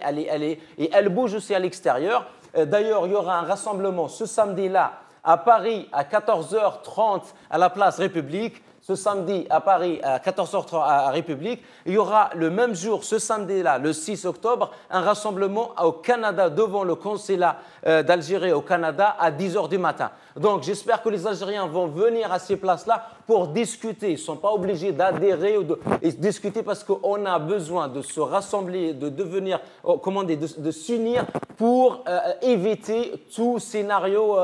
et elle bouge aussi à l'extérieur. D'ailleurs, il y aura un rassemblement ce samedi-là à Paris à 14h30 à la place République. Ce samedi à Paris à 14h30 à République. Il y aura le même jour, ce samedi-là, le 6 octobre, un rassemblement au Canada devant le consulat d'Algérie au Canada à 10h du matin. Donc j'espère que les Algériens vont venir à ces places-là pour discuter. Ils ne sont pas obligés d'adhérer ou de discuter parce qu'on a besoin de se rassembler, de devenir, de s'unir pour éviter tout scénario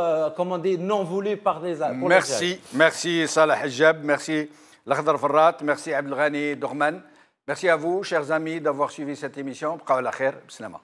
non voulu par les Algériens. Merci Salah Hijab, merci Lakhdar Farrat, merci Abdelghani Dorman. Merci à vous, chers amis, d'avoir suivi cette émission. Bqaw ala khair, bislama.